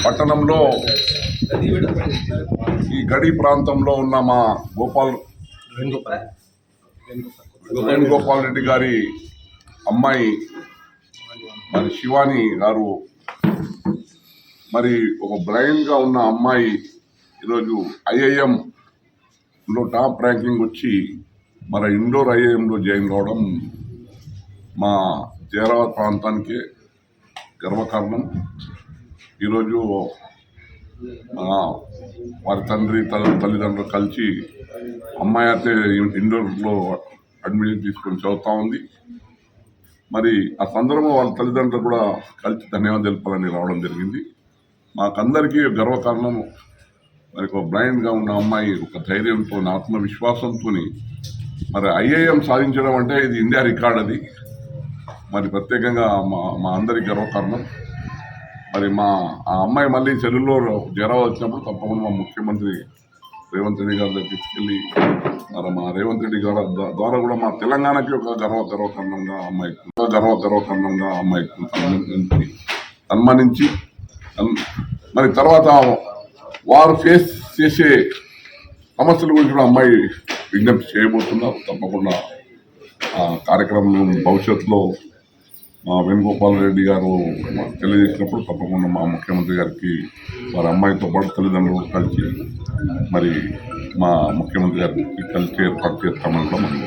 పట్టణంలో ఈ గడి ప్రాంతంలో ఉన్న మా వేణుగోపాల్ రెడ్డి గారి అమ్మాయి మరి శివాని గారు మరి ఒక బ్లైండ్గా ఉన్న అమ్మాయి ఈరోజు ఐఐఎంలో టాప్ ర్యాంకింగ్ వచ్చి మరి ఇండోర్ ఐఐఎంలో జాయిన్ కావడం మా జైరాబాద్ ప్రాంతానికి గర్వకారణం. ఈరోజు వారి తల్లిదండ్రులు కలిసి అమ్మాయి అయితే ఇండోర్లో అడ్మిషన్ తీసుకొని చదువుతూ ఉంది. మరి ఆ సందర్భంలో వాళ్ళ తల్లిదండ్రులు కూడా కలిసి ధన్యవాదాలు తెలపాలని రావడం జరిగింది. మాకందరికీ గర్వకారణం. మరి ఒక బ్లైండ్గా ఉన్న అమ్మాయి ఒక ధైర్యంతో ఆత్మవిశ్వాసంతో మరి ఐఐఎం సాధించడం అంటే ఇది ఇండియా రికార్డ్. అది మరి ప్రత్యేకంగా మా అందరికి గర్వకారణం. మరి ఆ అమ్మాయి మళ్ళీ చెరువులో జ్వరం వచ్చినప్పుడు తప్పకుండా మా ముఖ్యమంత్రి రేవంత్ రెడ్డి గారి దగ్గర తీసుకెళ్ళి మరి మా రేవంత్ రెడ్డి గారి ద్వారా కూడా మా తెలంగాణకి ఒక గర్వకారణంగా అమ్మాయి సన్మానించి మరి తర్వాత వారు ఫేస్ చేసే సమస్యల గురించి కూడా అమ్మాయి విజ్ఞప్తి చేయబోతున్నారు. తప్పకుండా ఆ కార్యక్రమం భవిష్యత్తులో మా వేణుగోపాల్ రెడ్డి గారు తెలియజేసినప్పుడు తప్పకుండా మా ముఖ్యమంత్రి గారికి వారి అమ్మాయితో పాటు తల్లిదండ్రులు కలిసి మరి మా ముఖ్యమంత్రి గారికి కలిసి ఏర్పాటు చేస్తామని కూడా మనం